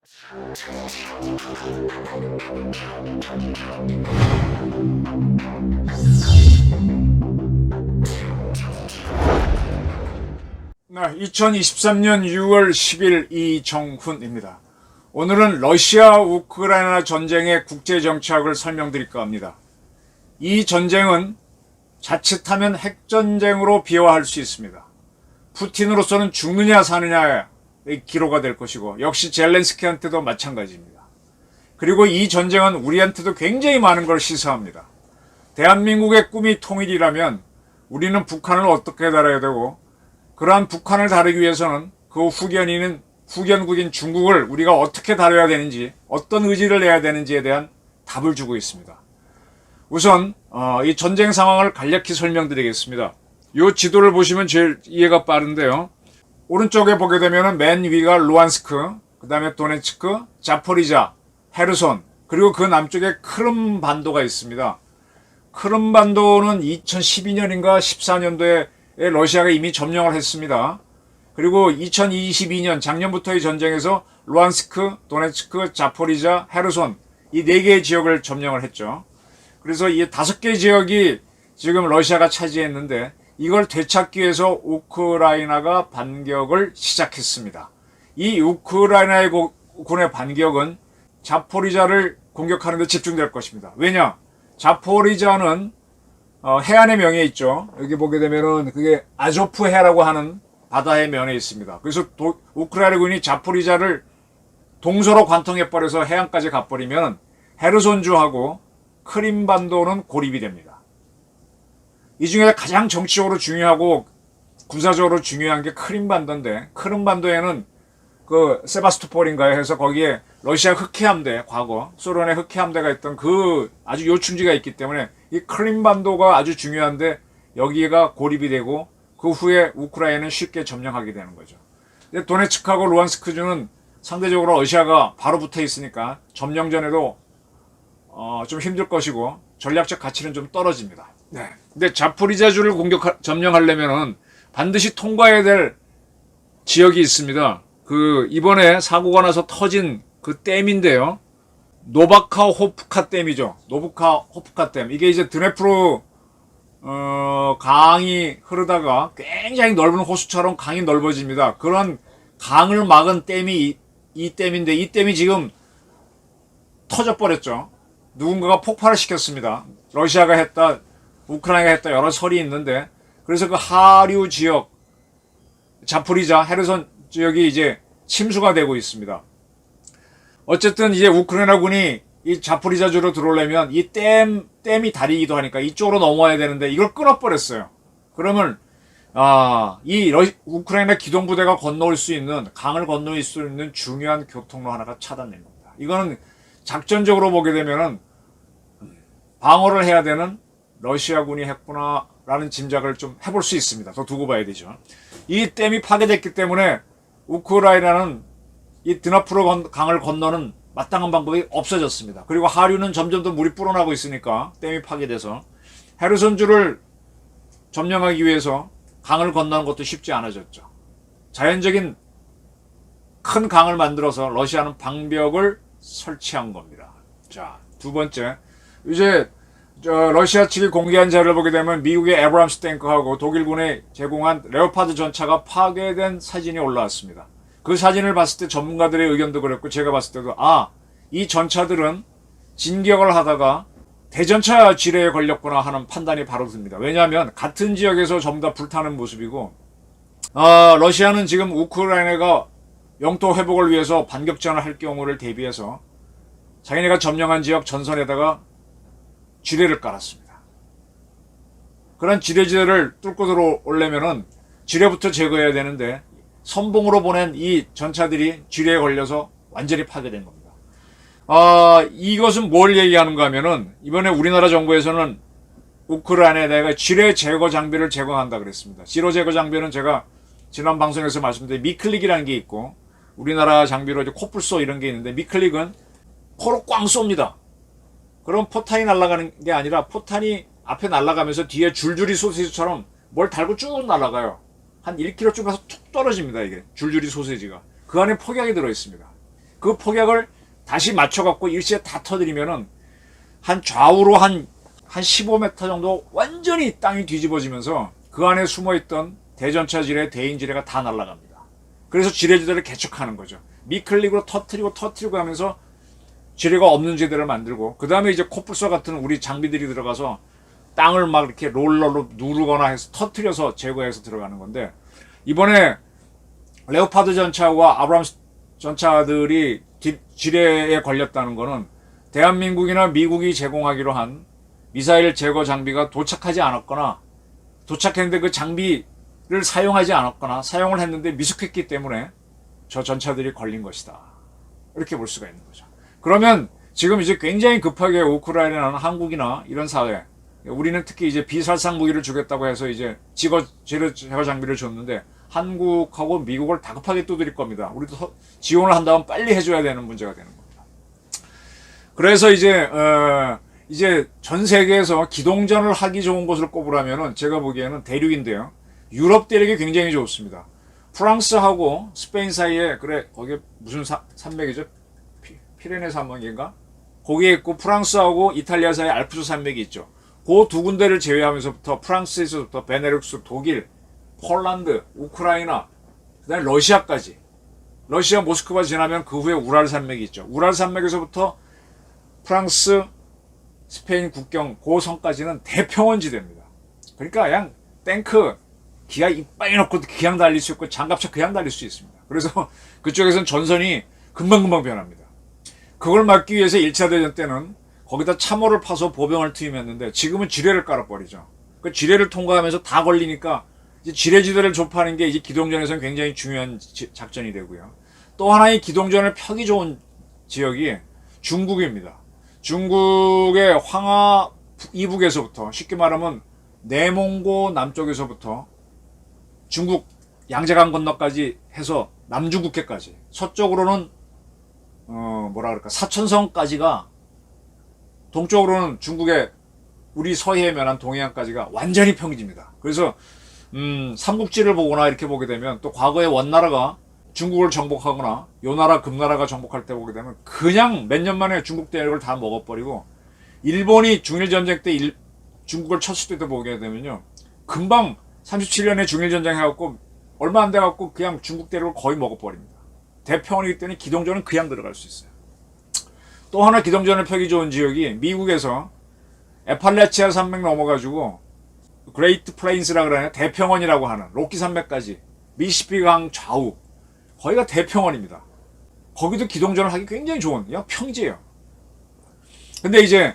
2023년 6월 10일 이정훈입니다. 오늘은 러시아 우크라이나 전쟁의 국제정치학을 설명드릴까 합니다. 이 전쟁은 자칫하면 핵전쟁으로 비화할 수 있습니다. 푸틴으로서는 죽느냐 사느냐의 기로가 될 것이고, 역시 젤렌스키한테도 마찬가지입니다. 그리고 이 전쟁은 우리한테도 굉장히 많은 걸 시사합니다. 대한민국의 꿈이 통일이라면 우리는 북한을 어떻게 다뤄야 되고, 그러한 북한을 다루기 위해서는 그 후견국인 중국을 우리가 어떻게 다뤄야 되는지, 어떤 의지를 내야 되는지에 대한 답을 주고 있습니다. 우선 이 전쟁 상황을 간략히 설명드리겠습니다. 이 지도를 보시면 제일 이해가 빠른데요. 오른쪽에 보게 되면 맨 위가 루안스크, 그 다음에 도네츠크, 자포리자, 헤르손, 그리고 그 남쪽에 크림 반도가 있습니다. 크림 반도는 2012년인가 14년도에 러시아가 이미 점령을 했습니다. 그리고 2022년 작년부터의 전쟁에서 루안스크, 도네츠크, 자포리자, 헤르손 이 4개의 지역을 점령을 했죠. 그래서 이 5개 지역이 지금 러시아가 차지했는데, 이걸 되찾기 위해서 우크라이나가 반격을 시작했습니다. 이 우크라이나의 군의 반격은 자포리자를 공격하는 데 집중될 것입니다. 왜냐? 자포리자는 해안의 면에 있죠. 여기 보게 되면은 그게 아조프해라고 하는 바다의 면에 있습니다. 그래서 우크라이나 군이 자포리자를 동서로 관통해버려서 해안까지 가버리면 헤르손주하고 크림반도는 고립이 됩니다. 이 중에 가장 정치적으로 중요하고 군사적으로 중요한 게 크림반도인데, 크림반도에는 그 세바스토폴인가요 해서 거기에 러시아 흑해함대, 과거 소련의 흑해함대가 있던 그 아주 요충지가 있기 때문에 이 크림반도가 아주 중요한데, 여기가 고립이 되고 그 후에 우크라이나는 쉽게 점령하게 되는 거죠. 근데 도네츠크하고 루안스크주는 상대적으로 러시아가 바로 붙어 있으니까 점령 전에도 좀 힘들 것이고 전략적 가치는 좀 떨어집니다. 네. 근데 자포리자주를 점령하려면은 반드시 통과해야 될 지역이 있습니다. 그 이번에 사고가 나서 터진 그 댐인데요. 노바카호프카 댐이죠. 노바카호프카 댐. 이게 이제 드네프로 강이 흐르다가 굉장히 넓은 호수처럼 강이 넓어집니다. 그런 강을 막은 댐이 이 댐인데, 이 댐이 지금 터져버렸죠. 누군가가 폭발을 시켰습니다. 러시아가 했다, 우크라이나가 했다, 여러 설이 있는데, 그래서 그 하류 지역, 자포리자, 헤르손 지역이 이제 침수가 되고 있습니다. 어쨌든 이제 우크라이나 군이 이 자포리자주로 들어오려면 이 댐이 다리이기도 하니까 이쪽으로 넘어와야 되는데, 이걸 끊어버렸어요. 그러면 이 우크라이나 기동부대가 건너올 수 있는, 강을 건너올 수 있는 중요한 교통로 하나가 차단된 겁니다. 이거는 작전적으로 보게 되면은 방어를 해야 되는 러시아군이 했구나라는 짐작을 좀 해볼 수 있습니다. 더 두고 봐야 되죠. 이 댐이 파괴됐기 때문에 우크라이나는 이 드나프로 강을 건너는 마땅한 방법이 없어졌습니다. 그리고 하류는 점점 더 물이 불어나고 있으니까 댐이 파괴돼서 헤르손주를 점령하기 위해서 강을 건너는 것도 쉽지 않아졌죠. 자연적인 큰 강을 만들어서 러시아는 방벽을 설치한 겁니다. 자, 두 번째, 이제 러시아 측이 공개한 자료를 보게 되면 미국의 에브람스 탱크하고 독일군에 제공한 레오파드 전차가 파괴된 사진이 올라왔습니다. 그 사진을 봤을 때 전문가들의 의견도 그랬고, 제가 봤을 때도 이 전차들은 진격을 하다가 대전차 지뢰에 걸렸구나 하는 판단이 바로 듭니다. 왜냐하면 같은 지역에서 전부 다 불타는 모습이고, 러시아는 지금 우크라이나가 영토 회복을 위해서 반격전을 할 경우를 대비해서 자기네가 점령한 지역 전선에다가 지뢰를 깔았습니다. 그런 지뢰지대를 뚫고 들어오려면은 지뢰부터 제거해야 되는데, 선봉으로 보낸 이 전차들이 지뢰에 걸려서 완전히 파괴된 겁니다. 이것은 뭘 얘기하는가 하면은, 이번에 우리나라 정부에서는 우크라이나에 대해 지뢰 제거 장비를 제공한다 그랬습니다. 지뢰 제거 장비는 제가 지난 방송에서 말씀드린 미클릭이라는 게 있고, 우리나라 장비로 이제 코뿔소 이런 게 있는데, 미클릭은 포로 꽝 쏩니다. 그럼 포탄이 날아가는 게 아니라 포탄이 앞에 날아가면서 뒤에 줄줄이 소시지처럼 뭘 달고 쭉 날아가요. 한 1km쯤 가서 툭 떨어집니다. 이게 줄줄이 소세지가 그 안에 폭약이 들어있습니다. 그 폭약을 다시 맞춰갖고 일시에 다 터뜨리면은 한 좌우로 한 15m 정도 완전히 땅이 뒤집어지면서 그 안에 숨어있던 대전차 지뢰, 대인 지뢰가 다 날아갑니다. 그래서 지뢰지대를 개척하는 거죠. 미클릭으로 터트리고 하면서 지뢰가 없는 지대를 만들고, 그 다음에 이제 코뿔소 같은 우리 장비들이 들어가서 땅을 막 이렇게 롤러로 누르거나 해서 터트려서 제거해서 들어가는 건데, 이번에 레오파드 전차와 아브람스 전차들이 지뢰에 걸렸다는 거는 대한민국이나 미국이 제공하기로 한 미사일 제거 장비가 도착하지 않았거나, 도착했는데 그 장비를 사용하지 않았거나 사용을 했는데 미숙했기 때문에 저 전차들이 걸린 것이다, 이렇게 볼 수가 있는 거죠. 그러면 지금 이제 굉장히 급하게 우크라이나는 한국이나 이런 사회, 우리는 특히 이제 비살상 무기를 주겠다고 해서 이제 제거 장비를 줬는데 한국하고 미국을 다급하게 두드릴 겁니다. 우리도 지원을 한다면 빨리 해줘야 되는 문제가 되는 겁니다. 그래서 이제 전 세계에서 기동전을 하기 좋은 곳을 꼽으라면은 제가 보기에는 대륙인데요. 유럽 대륙이 굉장히 좋습니다. 프랑스하고 스페인 사이에, 그래 거기 무슨 산맥이죠? 피레네 산맥인가? 거기에 있고, 프랑스하고 이탈리아 사이에 알프스 산맥이 있죠. 그 두 군데를 제외하면서부터 프랑스에서부터 베네룩스, 독일, 폴란드, 우크라이나, 그다음에 러시아까지, 러시아 모스크바 지나면 그 후에 우랄 산맥이 있죠. 우랄 산맥에서부터 프랑스, 스페인 국경 그 선까지는 대평원지대입니다. 그러니까 그냥 탱크 기아 이빨 넣고 그냥 달릴 수 있고 장갑차 그냥 달릴 수 있습니다. 그래서 그쪽에서는 전선이 금방금방 변합니다. 그걸 막기 위해서 1차 대전 때는 거기다 참호를 파서 보병을 투입했는데, 지금은 지뢰를 깔아버리죠. 그 지뢰를 통과하면서 다 걸리니까 이제 지뢰지대를 좁히는 게 이제 기동전에서는 굉장히 중요한 작전이 되고요. 또 하나의 기동전을 펴기 좋은 지역이 중국입니다. 중국의 황하 이북에서부터, 쉽게 말하면 내몽고 남쪽에서부터 중국 양재강 건너까지 해서 남중국해까지, 서쪽으로는 사천성까지가, 동쪽으로는 중국의 우리 서해에 면한 동해안까지가 완전히 평지입니다. 그래서 삼국지를 보거나 이렇게 보게 되면, 또 과거에 원나라가 중국을 정복하거나 요나라 금나라가 정복할 때 보게 되면 그냥 몇 년 만에 중국 대륙을 다 먹어버리고, 일본이 중일전쟁 때 중국을 쳤을 때도 보게 되면요, 금방 37년에 중일전쟁 해갖고 얼마 안 돼갖고 그냥 중국 대륙을 거의 먹어버립니다. 대평원이기 때문에 기동전은 그냥 들어갈 수 있어요. 또 하나 기동전을 펴기 좋은 지역이 미국에서 에팔레치아 산맥 넘어가지고 그레이트 플레인스라 그러나요? 대평원이라고 하는 로키 산맥까지, 미시시피강 좌우 거기가 대평원입니다. 거기도 기동전을 하기 굉장히 좋은 그냥 평지예요. 근데 이제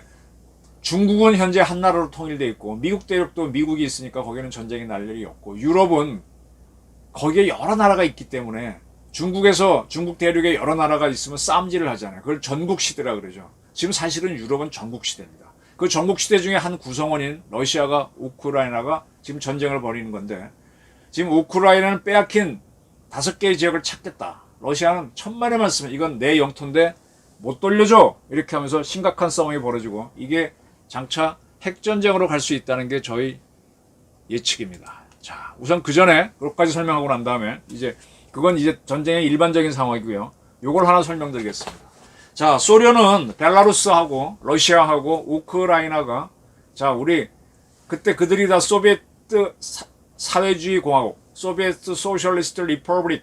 중국은 현재 한나라로 통일되어 있고, 미국 대륙도 미국이 있으니까 거기는 전쟁이 날 일이 없고, 유럽은 거기에 여러 나라가 있기 때문에 중국에서, 중국 대륙에 여러 나라가 있으면 싸움질을 하잖아요. 그걸 전국시대라 그러죠. 지금 사실은 유럽은 전국시대입니다. 그 전국시대 중에 한 구성원인 러시아가, 우크라이나가 지금 전쟁을 벌이는 건데, 지금 우크라이나는 빼앗긴 5개의 지역을 찾겠다. 러시아는 천만의 말씀, 이건 내 영토인데 못 돌려줘, 이렇게 하면서 심각한 싸움이 벌어지고, 이게 장차 핵전쟁으로 갈 수 있다는 게 저희 예측입니다. 자, 우선 그 전에 그것까지 설명하고 난 다음에 그건 이제 전쟁의 일반적인 상황이고요. 요걸 하나 설명드리겠습니다. 자, 소련은 벨라루스하고 러시아하고 우크라이나가, 자, 우리 그때 그들이 다 소비에트 사회주의 공화국, 소비에트 소셜리스트 리퍼블릭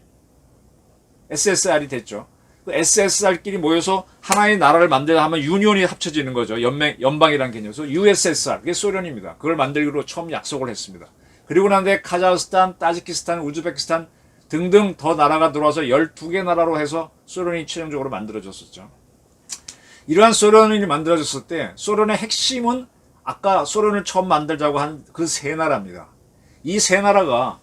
SSR이 됐죠. 그 SSR끼리 모여서 하나의 나라를 만들자 하면 유니온이 합쳐지는 거죠. 연방이라는 개념에서 USSR, 그게 소련입니다. 그걸 만들기로 처음 약속을 했습니다. 그리고 난 뒤에 카자흐스탄, 타지키스탄, 우즈베키스탄 등등 더 나라가 들어와서 12개 나라로 해서 소련이 최종적으로 만들어졌었죠. 이러한 소련이 만들어졌을 때 소련의 핵심은 아까 소련을 처음 만들자고 한 그 세 나라입니다. 이 세 나라가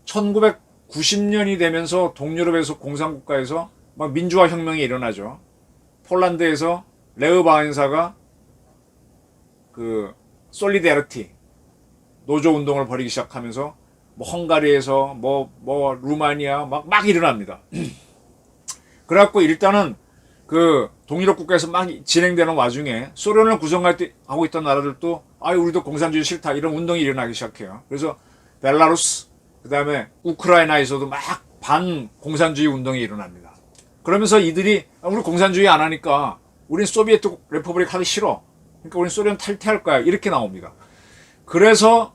1990년이 되면서 동유럽에서 공산국가에서 막 민주화 혁명이 일어나죠. 폴란드에서 레흐 바엔사가 그 솔리데리티 노조 운동을 벌이기 시작하면서 뭐 헝가리에서 뭐 루마니아 막 일어납니다. 그래갖고 일단은 그 동유럽 국가에서 막 진행되는 와중에 소련을 구성하고 있던 나라들도 우리도 공산주의 싫다, 이런 운동이 일어나기 시작해요. 그래서 벨라루스, 그 다음에 우크라이나에서도 막 반공산주의 운동이 일어납니다. 그러면서 이들이 우리 공산주의 안 하니까 우린 소비에트 레퍼블릭 하기 싫어. 그러니까 우린 소련 탈퇴할 거야. 이렇게 나옵니다. 그래서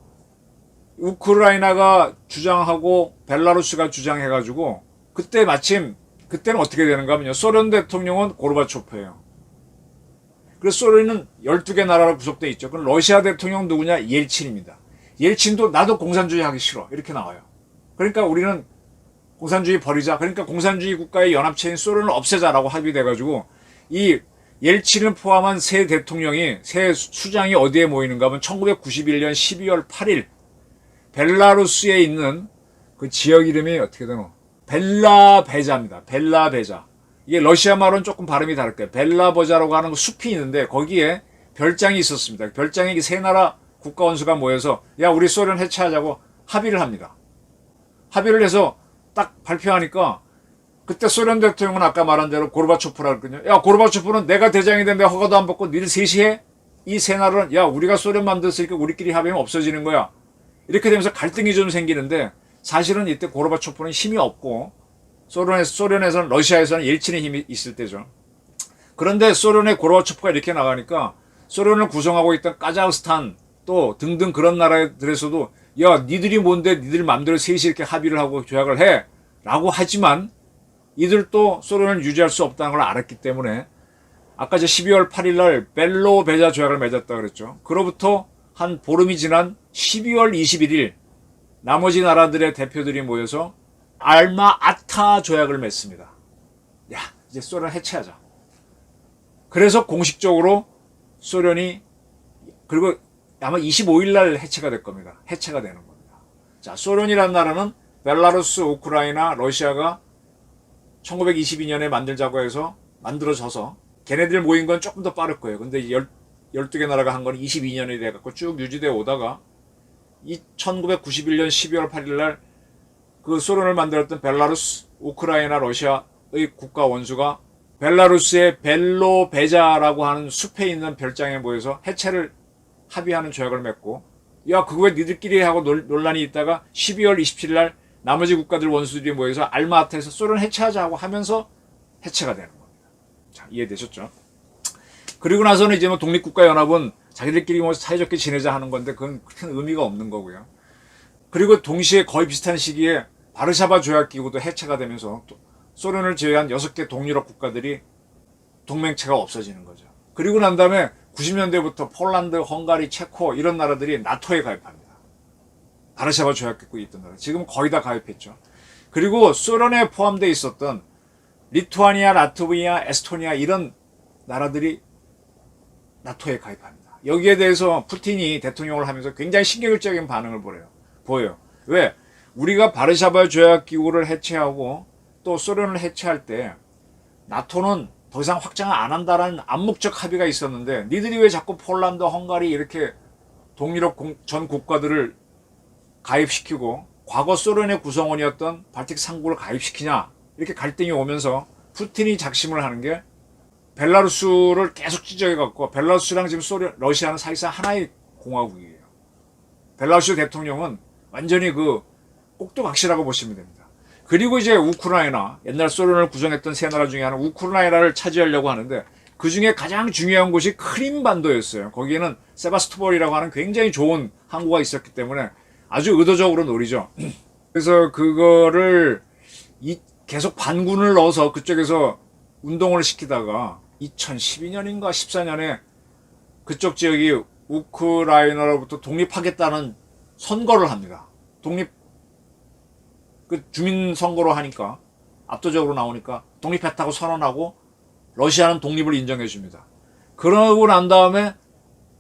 우크라이나가 주장하고 벨라루스가 주장해가지고 그때 마침 그때는 어떻게 되는가 하면요. 소련 대통령은 고르바초프예요. 그래서 소련은 12개 나라로 구속돼 있죠. 그럼 러시아 대통령 누구냐? 옐친입니다. 옐친도 나도 공산주의 하기 싫어. 이렇게 나와요. 그러니까 우리는 공산주의 버리자. 그러니까 공산주의 국가의 연합체인 소련을 없애자라고 합의돼가지고 이 옐친을 포함한 새 대통령이, 새 수장이 어디에 모이는가 하면 1991년 12월 8일 벨라루스에 있는 그 지역 이름이 어떻게 되노? 벨라베자입니다. 벨라베자. 이게 러시아 말로는 조금 발음이 다를 거예요. 벨라버자라고 하는 숲이 있는데 거기에 별장이 있었습니다. 별장에 세 나라 국가 원수가 모여서 야 우리 소련 해체하자고 합의를 합니다. 합의를 해서 딱 발표하니까 그때 소련 대통령은 아까 말한 대로 고르바초프라 그랬거든요. 야 고르바초프는 내가 대장이 된데 허가도 안 받고 니들 셋이 해? 이 세 나라는 야 우리가 소련 만들었으니까 우리끼리 합의하면 없어지는 거야. 이렇게 되면서 갈등이 좀 생기는데 사실은 이때 고르바초프는 힘이 없고 소련에서는 러시아에서는 옐친의 힘이 있을 때죠. 그런데 소련의 고르바초프가 이렇게 나가니까 소련을 구성하고 있던 카자흐스탄 또 등등 그런 나라들에서도 야 니들이 뭔데 니들 맘대로 셋이 이렇게 합의를 하고 조약을 해 라고 하지만 이들도 소련을 유지할 수 없다는 걸 알았기 때문에 아까 저 12월 8일 날 벨로베자 조약을 맺었다 그랬죠. 그로부터 한 보름이 지난 12월 21일 나머지 나라들의 대표들이 모여서 알마아타 조약을 맺습니다. 야 이제 소련 해체하자. 그래서 공식적으로 소련이 그리고 아마 25일 날 해체가 될 겁니다. 해체가 되는 겁니다. 자, 소련이라는 나라는 벨라루스, 우크라이나, 러시아가 1922년에 만들자고 해서 만들어져서 걔네들 모인 건 조금 더 빠를 거예요. 근데 12개 나라가 한 건 22년이 돼갖고 쭉 유지되어 오다가 1991년 12월 8일 날 그 소련을 만들었던 벨라루스, 우크라이나, 러시아의 국가 원수가 벨라루스의 벨로베자라고 하는 숲에 있는 별장에 모여서 해체를 합의하는 조약을 맺고 야 그거 왜 니들끼리 하고 논란이 있다가 12월 27일 날 나머지 국가들 원수들이 모여서 알마아타에서 소련 해체하자고 하면서 해체가 되는 겁니다. 자 이해되셨죠? 그리고 나서는 이제 뭐 독립국가연합은 자기들끼리 뭐 사이좋게 지내자 하는 건데 그건 큰 의미가 없는 거고요. 그리고 동시에 거의 비슷한 시기에 바르샤바 조약기구도 해체가 되면서 또 소련을 제외한 6개 동유럽 국가들이 동맹체가 없어지는 거죠. 그리고 난 다음에 90년대부터 폴란드, 헝가리, 체코 이런 나라들이 나토에 가입합니다. 바르샤바 조약기구에 있던 나라. 지금 거의 다 가입했죠. 그리고 소련에 포함되어 있었던 리투아니아, 라트비아, 에스토니아 이런 나라들이 나토에 가입합니다. 여기에 대해서 푸틴이 대통령을 하면서 굉장히 신경질적인 반응을 보여요. 왜? 우리가 바르샤바 조약기구를 해체하고 또 소련을 해체할 때 나토는 더 이상 확장을 안 한다라는 암묵적 합의가 있었는데 니들이 왜 자꾸 폴란드, 헝가리 이렇게 동유럽 전 국가들을 가입시키고 과거 소련의 구성원이었던 발틱 3국을 가입시키냐 이렇게 갈등이 오면서 푸틴이 작심을 하는 게 벨라루스를 계속 찢어해갖고 벨라루스랑 지금 러시아는 사실상 하나의 공화국이에요. 벨라루스 대통령은 완전히 그 꼭두각시라고 보시면 됩니다. 그리고 이제 우크라이나, 옛날 소련을 구성했던 세 나라 중에 하나 우크라이나를 차지하려고 하는데 그 중에 가장 중요한 곳이 크림반도였어요. 거기에는 세바스토폴이라고 하는 굉장히 좋은 항구가 있었기 때문에 아주 의도적으로 노리죠. 그래서 그거를 계속 반군을 넣어서 그쪽에서 운동을 시키다가 2012년인가 14년에 그쪽 지역이 우크라이나로부터 독립하겠다는 선거를 합니다. 주민 선거로 하니까 압도적으로 나오니까 독립했다고 선언하고 러시아는 독립을 인정해 줍니다. 그러고 난 다음에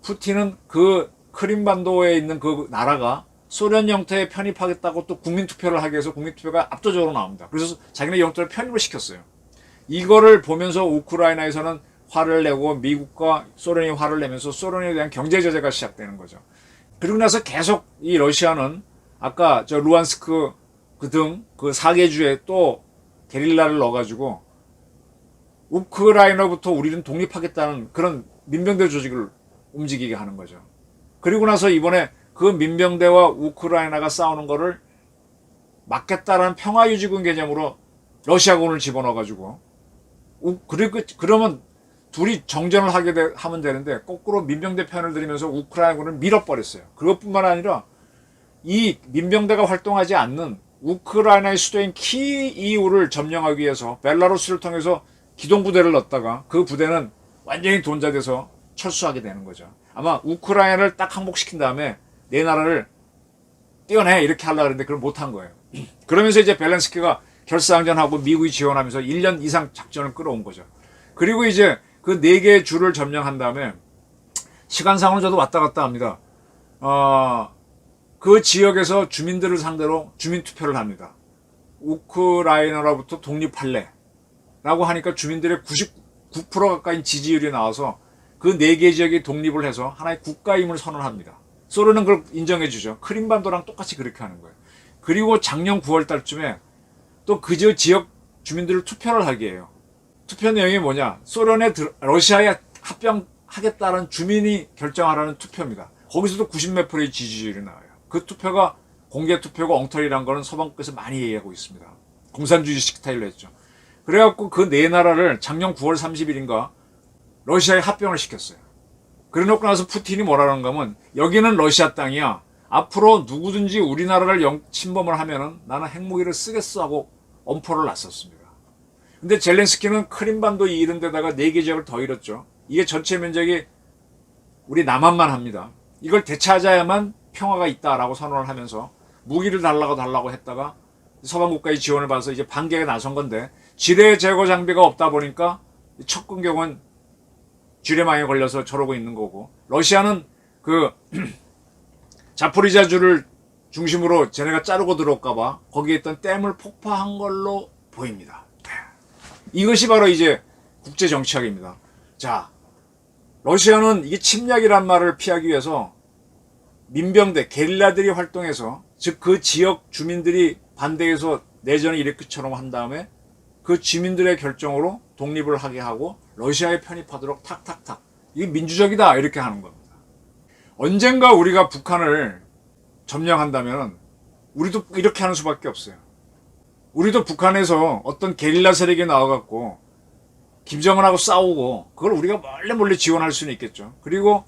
푸틴은 그 크림반도에 있는 그 나라가 소련 영토에 편입하겠다고 또 국민투표를 하기 위해서 국민투표가 압도적으로 나옵니다. 그래서 자기네 영토를 편입을 시켰어요. 이거를 보면서 우크라이나에서는 화를 내고 미국과 소련이 화를 내면서 소련에 대한 경제 제재가 시작되는 거죠. 그리고 나서 계속 이 러시아는 아까 저 루안스크 그 4개주에 또 게릴라를 넣어가지고 우크라이나부터 우리는 독립하겠다는 그런 민병대 조직을 움직이게 하는 거죠. 그리고 나서 이번에 그 민병대와 우크라이나가 싸우는 거를 막겠다라는 평화유지군 개념으로 러시아군을 집어넣어가지고 그러면 둘이 정전을 하면 되는데 거꾸로 민병대 편을 들이면서 우크라이나군을 밀어버렸어요. 그것뿐만 아니라 이 민병대가 활동하지 않는 우크라이나의 수도인 키이우를 점령하기 위해서 벨라루스를 통해서 기동부대를 넣었다가 그 부대는 완전히 돈자돼서 철수하게 되는 거죠. 아마 우크라이나를 딱 항복시킨 다음에 내 나라를 떼어내 이렇게 하려고 했는데 그걸 못한 거예요. 그러면서 이제 벨렌스키가 결사항전하고 미국이 지원하면서 1년 이상 작전을 끌어온 거죠. 그리고 이제 그 4개의 주를 점령한 다음에 시간상으로 저도 왔다 갔다 합니다. 그 지역에서 주민들을 상대로 주민투표를 합니다. 우크라이나로부터 독립할래 라고 하니까 주민들의 99% 가까이 지지율이 나와서 그 4개 지역이 독립을 해서 하나의 국가임을 선언합니다. 소련은 그걸 인정해 주죠. 크림반도랑 똑같이 그렇게 하는 거예요. 그리고 작년 9월 달쯤에 또 그 지역 주민들을 투표를 하게 해요. 투표 내용이 뭐냐? 러시아에 합병하겠다는 주민이 결정하라는 투표입니다. 거기서도 90몇 프로의 지지율이 나와요. 그 투표가 공개 투표고 엉터리란 거는 서방국에서 많이 얘기하고 있습니다. 공산주의식 스타일로 했죠. 그래갖고 그 4나라를 작년 9월 30일인가 러시아에 합병을 시켰어요. 그래 놓고 나서 푸틴이 뭐라는 거면 여기는 러시아 땅이야. 앞으로 누구든지 우리나라를 침범을 하면은 나는 핵무기를 쓰겠어 하고 엄포를 놨었습니다. 근데 젤렌스키는 크림반도 이런 데다가 4개 지역을 더 잃었죠. 이게 전체 면적이 우리 남한만 합니다. 이걸 되찾아야만 평화가 있다라고 선언을 하면서 무기를 달라고 했다가 서방 국가의 지원을 받아서 이제 반격에 나선 건데 지뢰 제거 장비가 없다 보니까 첫 공격은 지뢰망에 걸려서 저러고 있는 거고 러시아는 그 자포리자주를 중심으로 쟤네가 자르고 들어올까봐 거기에 있던 댐을 폭파한 걸로 보입니다. 이것이 바로 이제 국제 정치학입니다. 자, 러시아는 이게 침략이란 말을 피하기 위해서 민병대, 게릴라들이 활동해서 즉 그 지역 주민들이 반대해서 내전을 일으키처럼 한 다음에 그 주민들의 결정으로 독립을 하게 하고 러시아에 편입하도록 탁탁탁 이게 민주적이다 이렇게 하는 겁니다. 언젠가 우리가 북한을 점령한다면 우리도 이렇게 하는 수밖에 없어요. 우리도 북한에서 어떤 게릴라 세력이 나와갖고 김정은하고 싸우고 그걸 우리가 몰래 지원할 수는 있겠죠. 그리고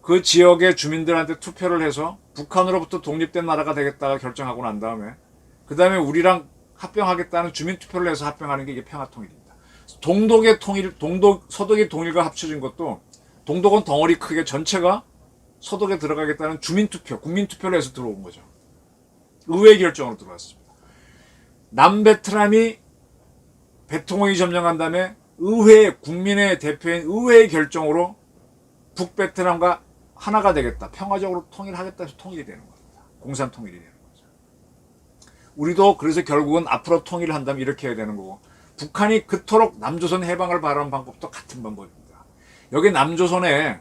그 지역의 주민들한테 투표를 해서 북한으로부터 독립된 나라가 되겠다가 결정하고 난 다음에 그 다음에 우리랑 합병하겠다는 주민투표를 해서 합병하는 게 이게 평화통일입니다. 동독의 통일, 서독의 통일과 합쳐진 것도 동독은 덩어리 크게 전체가 서독에 들어가겠다는 주민투표, 국민투표를 해서 들어온 거죠. 의회 결정으로 들어왔습니다. 남베트남이 베트콩이 점령한 다음에 의회, 국민의 대표인 의회의 결정으로 북베트남과 하나가 되겠다. 평화적으로 통일하겠다 해서 통일이 되는 겁니다. 공산통일이 되는 거죠. 우리도 그래서 결국은 앞으로 통일을 한다면 이렇게 해야 되는 거고 북한이 그토록 남조선 해방을 바라는 방법도 같은 방법입니다. 여기 남조선에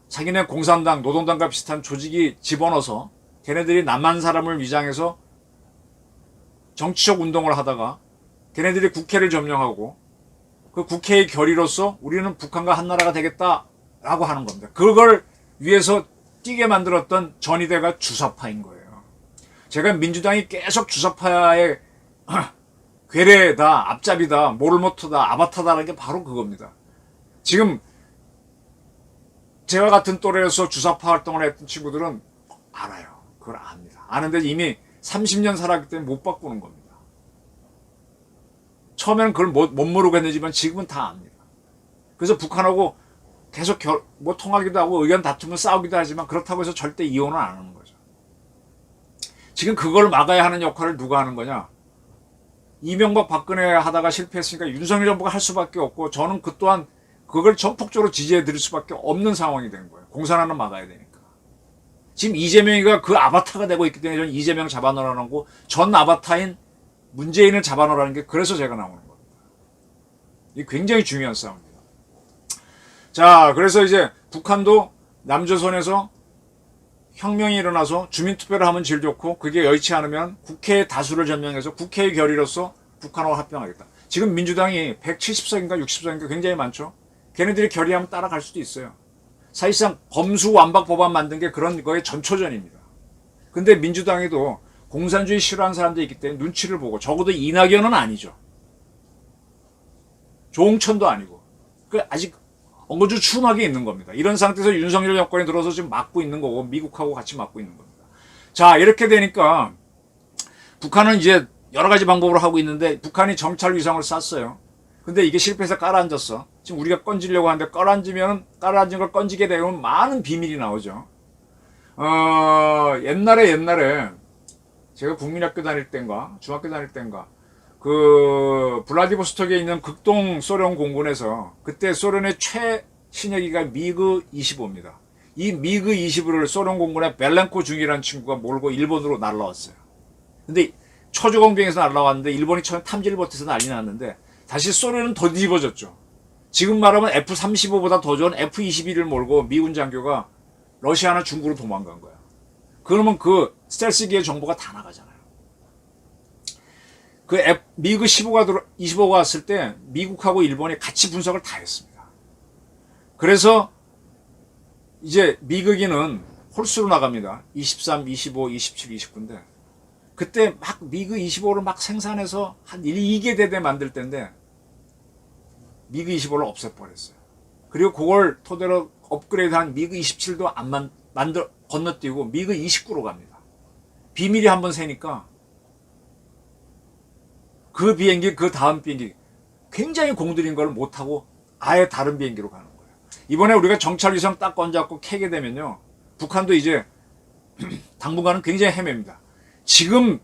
자기네 공산당, 노동당과 비슷한 조직이 집어넣어서 걔네들이 남한 사람을 위장해서 정치적 운동을 하다가 걔네들이 국회를 점령하고 그 국회의 결의로서 우리는 북한과 한 나라가 되겠다라고 하는 겁니다. 그걸 위해서 뛰게 만들었던 전위대가 주사파인 거예요. 제가 민주당이 계속 주사파의 괴뢰다, 앞잡이다, 모르모토다, 아바타다라는 게 바로 그겁니다. 지금 제와 같은 또래에서 주사파 활동을 했던 친구들은 알아요. 그걸 압니다. 아는데 이미 30년 살았기 때문에 못 바꾸는 겁니다. 처음에는 그걸 못 모르고 했는지만 지금은 다 압니다. 그래서 북한하고 계속 통하기도 하고 의견 다투면 싸우기도 하지만 그렇다고 해서 절대 이혼은 안 하는 거죠. 지금 그걸 막아야 하는 역할을 누가 하는 거냐? 이명박 박근혜 하다가 실패했으니까 윤석열 정부가 할 수밖에 없고 저는 그 또한 그걸 전폭적으로 지지해 드릴 수밖에 없는 상황이 된 거예요. 공산화는 막아야 되니까. 지금 이재명이가 그 아바타가 되고 있기 때문에 저는 이재명 잡아넣으라는 거고 전 아바타인 문재인을 잡아넣으라는 게 그래서 제가 나오는 겁니다. 이게 굉장히 중요한 싸움입니다. 자, 그래서 이제 북한도 남조선에서 혁명이 일어나서 주민투표를 하면 제일 좋고 그게 여의치 않으면 국회의 다수를 점령해서 국회의 결의로서 북한하고 합병하겠다. 지금 민주당이 170석인가 60석인가 굉장히 많죠. 걔네들이 결의하면 따라갈 수도 있어요. 사실상 검수완박 법안 만든 게 그런 거의 전초전입니다. 근데 민주당에도 공산주의 싫어하는 사람들이 있기 때문에 눈치를 보고 적어도 이낙연은 아니죠. 조홍천도 아니고. 그 아직 엉거주춤하게 있는 겁니다. 이런 상태에서 윤석열 정권이 들어서 지금 막고 있는 거고 미국하고 같이 막고 있는 겁니다. 자, 이렇게 되니까 북한은 이제 여러 가지 방법으로 하고 있는데 북한이 정찰 위성을 쐈어요. 근데 이게 실패해서 깔아앉았어. 지금 우리가 건지려고 하는데 깔아앉은 걸 건지게 되면 많은 비밀이 나오죠. 옛날에 제가 국민학교 다닐 땐가 중학교 다닐 땐가 그 블라디보스톡에 있는 극동 소련 공군에서 그때 소련의 최신형기가 미그 25입니다. 이 미그 25를 소련 공군의 벨렌코 중이라는 친구가 몰고 일본으로 날라왔어요. 근데 초저공병에서 날라왔는데 일본이 처음에 탐지를 못해서 난리 났는데 다시 소련은 더 뒤집어졌죠. 지금 말하면 F-35보다 더 좋은 F-21을 몰고 미군 장교가 러시아나 중국으로 도망간 거야. 그러면 그 스텔스기의 정보가 다 나가잖아요. 그 미그 25가 왔을 때 미국하고 일본이 같이 분석을 다 했습니다. 그래서 이제 미그기는 홀수로 나갑니다. 23, 25, 27, 29인데 그때 막 미그 25를 막 생산해서 한 2개 대대 만들 때인데 미그 25를 없애버렸어요. 그리고 그걸 토대로 업그레이드한 미그 27도 안 건너뛰고 미그 29로 갑니다. 비밀이 한번 새니까 그 비행기 그 다음 비행기 굉장히 공들인 걸 못하고 아예 다른 비행기로 가는 거예요. 이번에 우리가 정찰 위성 딱 건져갖고 캐게 되면요 북한도 이제 당분간은 굉장히 헤맵니다. 지금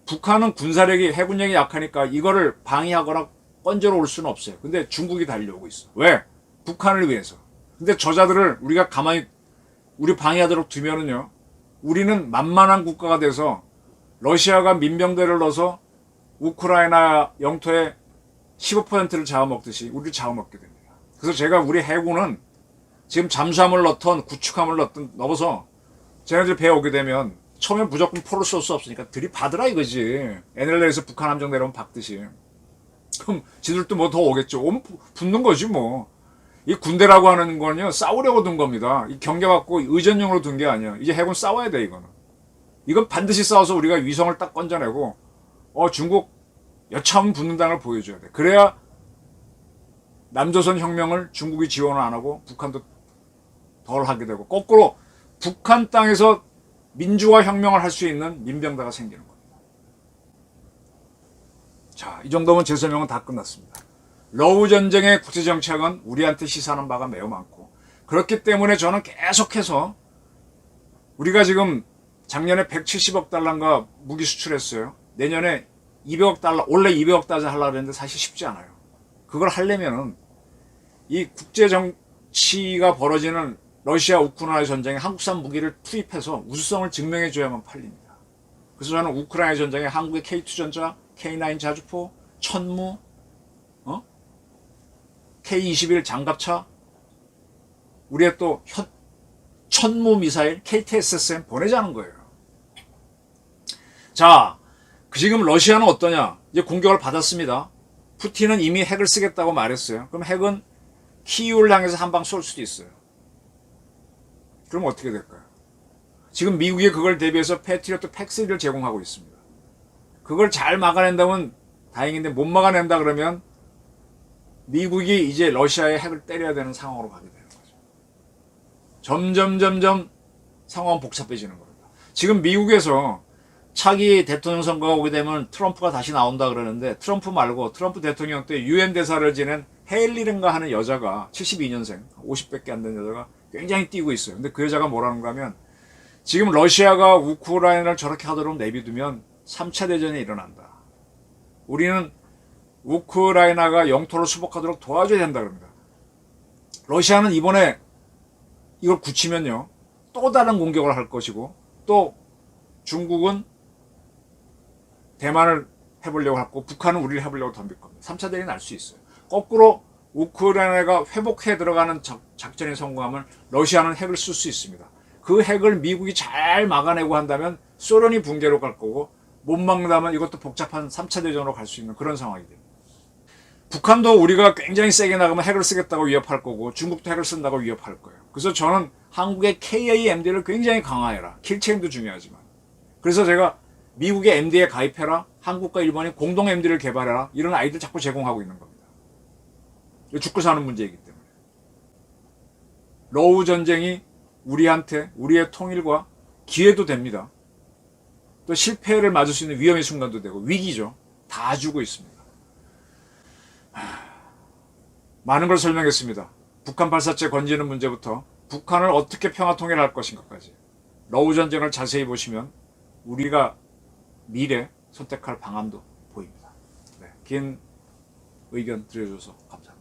북한은 군사력이 해군력이 약하니까 이거를 방해하거나 건져러 올 수는 없어요. 근데 중국이 달려오고 있어. 왜? 북한을 위해서. 근데 저자들을 우리가 가만히 우리 방해하도록 두면은요 우리는 만만한 국가가 돼서 러시아가 민병대를 넣어서 우크라이나 영토의 15%를 잡아먹듯이 우리를 잡아먹게 됩니다. 그래서 제가 우리 해군은 지금 잠수함을 넣던 구축함을 넣던 넣어서 쟤네들 배에 오게 되면 처음엔 무조건 포를 쏠 수 없으니까 들이받으라 이거지. NLL에서 북한 함정 내려오면 박듯이. 그럼 지들도 뭐 더 오겠죠. 오면 붙는 거지 뭐. 이 군대라고 하는 거는요 싸우려고 둔 겁니다. 이 경계받고 의전용으로 둔 게 아니야. 이제 해군 싸워야 돼 이거는. 이건 반드시 싸워서 우리가 위성을 딱 건져내고 중국 여차하면 붙는다는 걸 보여줘야 돼. 그래야 남조선 혁명을 중국이 지원을 안 하고 북한도 덜 하게 되고 거꾸로 북한 땅에서 민주화 혁명을 할 수 있는 민병대가 생기는 겁니다. 자, 이 정도면 제 설명은 다 끝났습니다. 러우 전쟁의 국제정책은 우리한테 시사하는 바가 매우 많고 그렇기 때문에 저는 계속해서 우리가 지금 작년에 170억 달러인가 무기 수출했어요. 내년에 200억 달러, 원래 200억 달러 하려고 했는데 사실 쉽지 않아요. 그걸 하려면은 이 국제정치가 벌어지는 러시아 우크라이나 전쟁에 한국산 무기를 투입해서 우수성을 증명해줘야만 팔립니다. 그래서 저는 우크라이나 전쟁에 한국의 K2 전차, K9 자주포, 천무, K21 장갑차, 우리의 또 천무 미사일 KTSSM 보내자는 거예요. 자, 지금 러시아는 어떠냐? 이제 공격을 받았습니다. 푸틴은 이미 핵을 쓰겠다고 말했어요. 그럼 핵은 키이우를 향해서 한 방 쏠 수도 있어요. 그럼 어떻게 될까요? 지금 미국이 그걸 대비해서 패트리어트 팩3를 제공하고 있습니다. 그걸 잘 막아낸다면 다행인데 못 막아낸다 그러면 미국이 이제 러시아의 핵을 때려야 되는 상황으로 가게 되는 거죠. 점점 상황은 복잡해지는 겁니다. 지금 미국에서 차기 대통령 선거가 오게 되면 트럼프가 다시 나온다 그러는데 트럼프 말고 트럼프 대통령 때 유엔 대사를 지낸 헤일리른가 하는 여자가 72년생 50밖에 안 된 여자가 굉장히 뛰고 있어요. 근데 그 여자가 뭐라는가 하면 지금 러시아가 우크라이나를 저렇게 하도록 내비두면 3차 대전이 일어난다. 우리는 우크라이나가 영토를 수복하도록 도와줘야 된다 그럽니다. 러시아는 이번에 이걸 굳히면요 또 다른 공격을 할 것이고 또 중국은 대만을 해보려고 하고 북한은 우리를 해보려고 덤빌 겁니다. 3차 대전이 날 수 있어요. 거꾸로 우크라이나가 회복해 들어가는 작전에 성공하면 러시아는 핵을 쓸 수 있습니다. 그 핵을 미국이 잘 막아내고 한다면 소련이 붕괴로 갈 거고 못 막는다면 이것도 복잡한 3차 대전으로 갈 수 있는 그런 상황이 됩니다. 북한도 우리가 굉장히 세게 나가면 핵을 쓰겠다고 위협할 거고 중국도 핵을 쓴다고 위협할 거예요. 그래서 저는 한국의 KAMD를 굉장히 강화해라. 킬체인도 중요하지만. 그래서 제가 미국의 MD에 가입해라. 한국과 일본이 공동 MD를 개발해라. 이런 아이들 자꾸 제공하고 있는 겁니다. 죽고 사는 문제이기 때문에. 러우 전쟁이 우리한테 우리의 통일과 기회도 됩니다. 또 실패를 맞을 수 있는 위험의 순간도 되고 위기죠. 다 주고 있습니다. 많은 걸 설명했습니다. 북한 발사체 건지는 문제부터 북한을 어떻게 평화통일할 것인가까지. 러우 전쟁을 자세히 보시면 우리가 미래 선택할 방안도 보입니다. 네, 긴 의견 드려줘서 감사합니다.